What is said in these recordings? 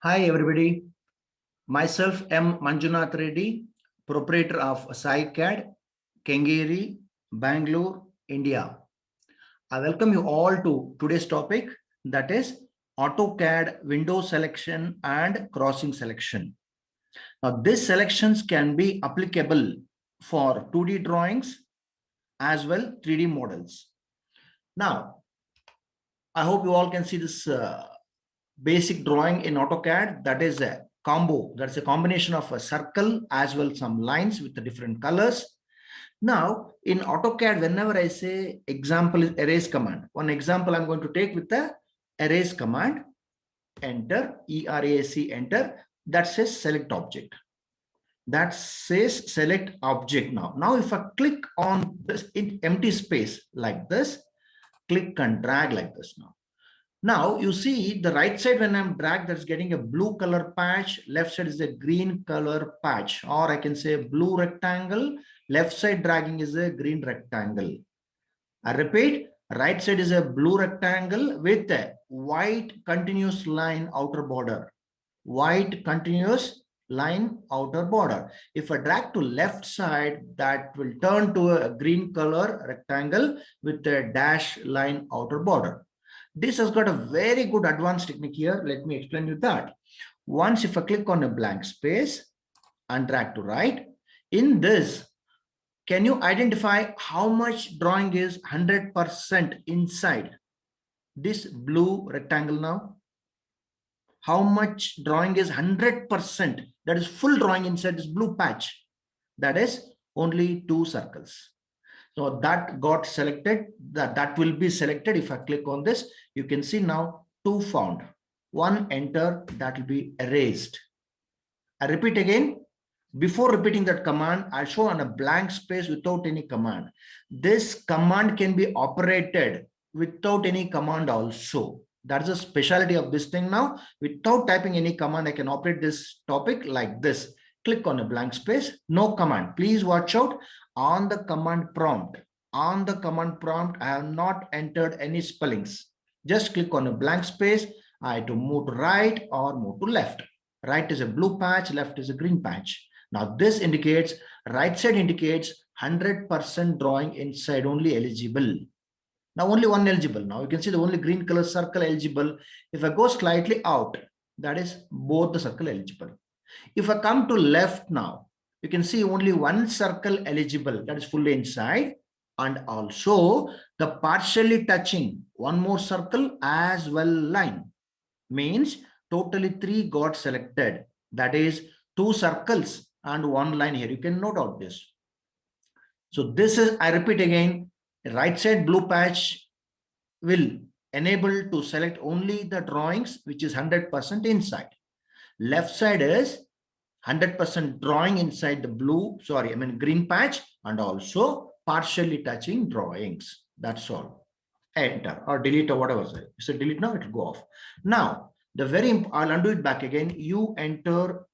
Hi everybody, myself M. Manjunath Reddy, proprietor of SciCAD, Kengeri, Bangalore, India. I welcome you all to today's topic, that is AutoCAD window selection and crossing selection. Now these selections can be applicable for 2D drawings as well 3D models. Now I hope you all can see this basic drawing in AutoCAD. That is a combo. That's a combination of a circle as well some lines with the different colors. Now in AutoCAD, whenever I say example is erase command, one example I'm going to take with the erase command, enter, ERAC, enter, that says select object. That says select object now. Now if I click on this empty space like this, click and drag like this now. Now you see the right side when I'm drag, that's getting a blue color patch, left side is a green color patch, or I can say blue rectangle, left side dragging is a green rectangle. I repeat, right side is a blue rectangle with a white continuous line outer border. White continuous line outer border. If I drag to left side, that will turn to a green color rectangle with a dash line outer border. This has got a very good advanced technique here. Let me explain you that. Once if I click on a blank space and drag to right, in this, can you identify how much drawing is 100% inside this blue rectangle now? How much drawing is 100%? That is full drawing inside this blue patch. That is only 2 circles. So that got selected, that will be selected. If I click on this, you can see now 2 found. 1 enter, that will be erased. I repeat again. Before repeating that command, I'll show on a blank space without any command. This command can be operated without any command also. That's the specialty of this thing now. Without typing any command, I can operate this topic like this. Click on a blank space, no command. Please watch out on the command prompt. On the command prompt, I have not entered any spellings. Just click on a blank space. I have to move to right or move to left. Right is a blue patch, left is a green patch. Now this indicates, right side indicates 100% drawing inside only eligible. Now only one eligible. Now you can see the only green color circle eligible. If I go slightly out, that is both the circle eligible. If I come to left now, you can see only one circle eligible, that is fully inside, and also the partially touching one more circle as well line. Means totally 3 got selected. That is 2 circles and 1 line here. You can note out this. So this is, I repeat again, right side blue patch will enable to select only the drawings which is 100% inside. Left side is 100% drawing inside the green patch, and also partially touching drawings. That's all. Enter or delete or whatever. So delete now, it will go off. Now, I'll undo it back again. You enter,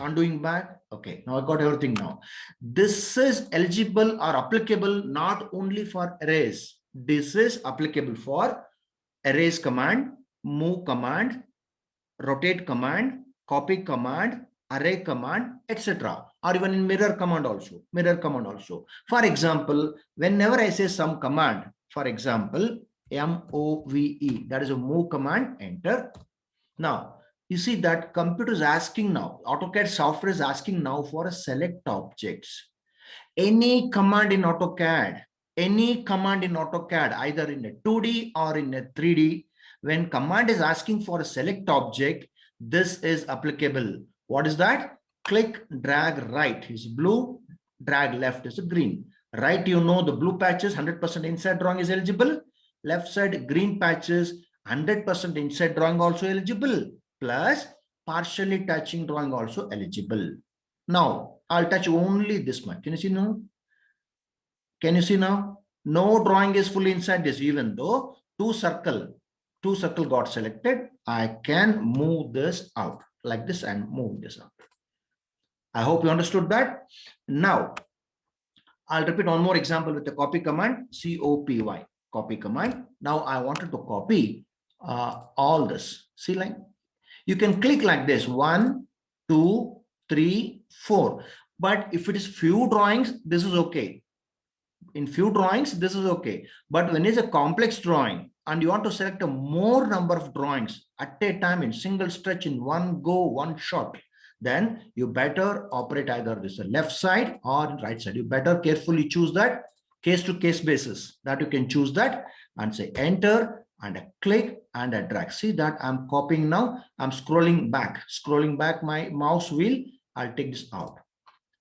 undoing back. Okay, now I got everything now. This is eligible or applicable not only for erase. This is applicable for erase command, move command, rotate command, copy command, array command, etc. Or even in mirror command also. For example, whenever I say some command, for example, MOVE, that is a move command, enter. Now, you see that computer is asking now, AutoCAD software is asking now for a select objects. Any command in AutoCAD, either in a 2D or in a 3D, when command is asking for a select object, this is applicable. What is that? Click, drag right is blue, drag left is green. Right, you know the blue patches 100% inside drawing is eligible. Left side green patches 100% inside drawing also eligible. Plus partially touching drawing also eligible. Now I'll touch only this much. Can you see now? Can you see now? No drawing is fully inside this, even though two circle got selected. I can move this out like this and move this out. I hope you understood that. Now, I'll repeat one more example with the copy command, COPY, copy command. Now I wanted to copy all this. See line? You can click like this, 1, 2, 3, 4. But if it is few drawings, this is okay. In few drawings, this is okay. But when it's a complex drawing and you want to select a more number of drawings at a time in single stretch, in one go, one shot, then you better operate either this left side or right side. You better carefully choose that case to case basis, that you can choose that and say enter and a click and a drag. See that I'm copying now. I'm scrolling back my mouse wheel. I'll take this out.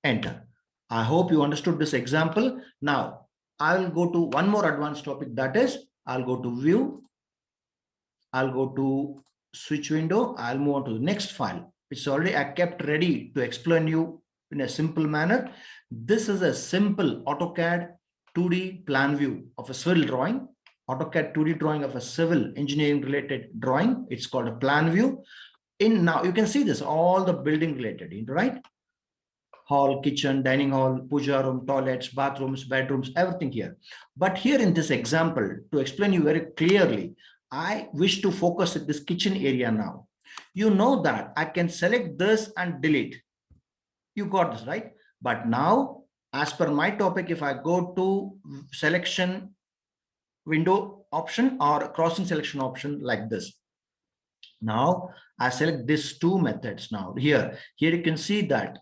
Enter. I hope you understood this example. Now, I will go to one more advanced topic, that is, I'll go to view. I'll go to switch window. I'll move on to the next file. It's already I kept ready to explain you in a simple manner. This is a simple AutoCAD 2D plan view of a civil drawing. AutoCAD 2D drawing of a civil engineering related drawing. It's called a plan view. In now, you can see this, all the building related, right? Hall, kitchen, dining hall, puja room, toilets, bathrooms, bedrooms, everything here. But here in this example, to explain you very clearly, I wish to focus at this kitchen area now. You know that I can select this and delete. You got this, right? But now, as per my topic, if I go to selection window option or crossing selection option like this, now I select these two methods. Now here you can see that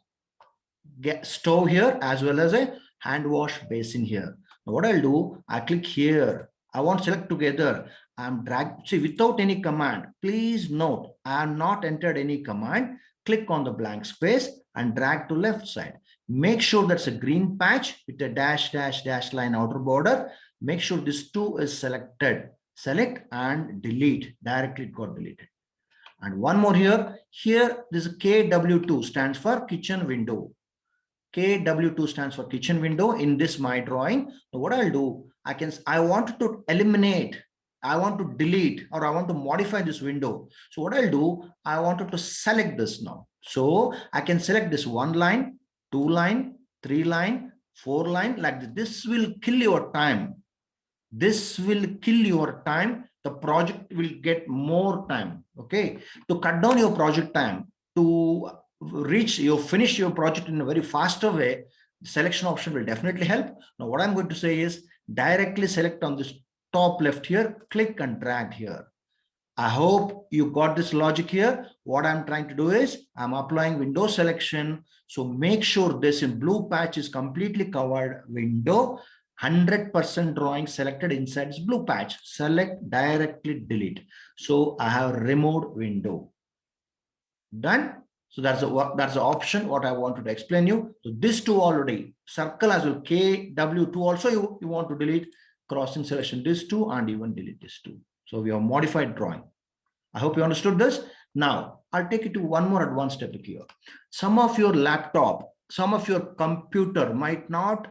get stove here as well as a hand wash basin here. Now what I'll do, I click here. I want to select together. I'm drag. See, without any command, please note, I have not entered any command. Click on the blank space and drag to left side. Make sure that's a green patch with a dash, dash, dash line outer border. Make sure this two is selected. Select and delete. Directly it got deleted. And one more here. Here, this KW2 stands for kitchen window. KW2 stands for kitchen window in this my drawing. So what I'll do, I want to eliminate, I want to delete, or I want to modify this window. So what I'll do, I wanted to select this now. So I can select this 1 line, 2 line, 3 line, 4 line like this. This will kill your time. This will kill your time. The project will get more time. Okay. To cut down your project time, to finish your project in a very faster way, the selection option will definitely help. Now what I'm going to say is directly select on this top left here, click and drag here. I hope you got this logic here. What I'm trying to do is I'm applying window selection. So make sure this in blue patch is completely covered window. 100% drawing selected inside this blue patch. Select, directly delete. So I have removed window. Done. So that's the option what I wanted to explain you. So this two already circle as well, KW2 also you want to delete, crossing selection this two and even delete this two. So we have modified drawing. I hope you understood this. Now I'll take you to one more advanced topic here. Some of your laptop, some of your computer might not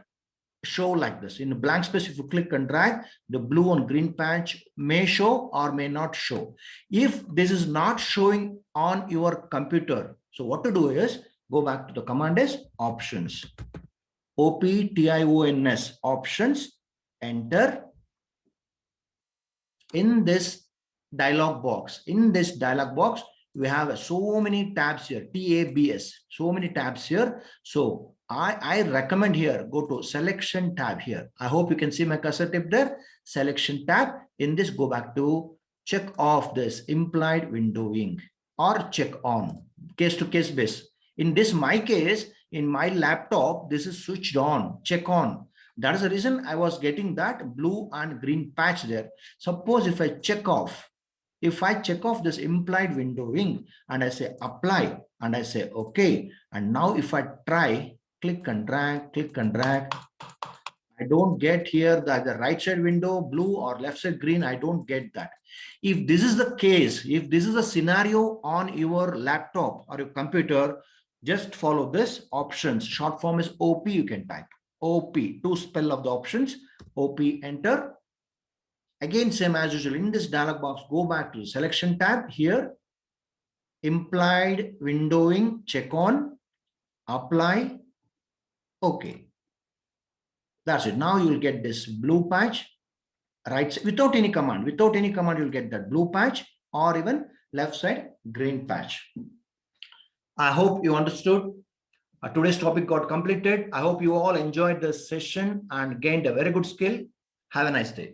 show like this. In a blank space, if you click and drag, the blue and green patch may show or may not show. If this is not showing on your computer, so what to do is go back to the command is options. OPTIONS, options, enter. In this dialog box, we have so many tabs here, TABS, so many tabs here. So I recommend here, go to selection tab here. I hope you can see my cursor tip there. Selection tab. In this, go back to check off this implied windowing or check on case to case base. In this, my case, in my laptop, this is switched on, check on. That is the reason I was getting that blue and green patch there. Suppose if I check off this implied windowing and I say apply and I say okay, and now if I try click and drag, I don't get here the right side window blue or left side green. I don't get that. If this is the case, if this is a scenario on your laptop or your computer, just follow this options. Short form is OP. You can type OP to spell of the options. OP, enter. Again, same as usual. In this dialog box, go back to the selection tab here. Implied windowing, check on, apply. Okay. That's it. Now you'll get this blue patch, right? Without any command, you'll get that blue patch, or even left side green patch. I hope you understood. Today's topic got completed. I hope you all enjoyed this session and gained a very good skill. Have a nice day.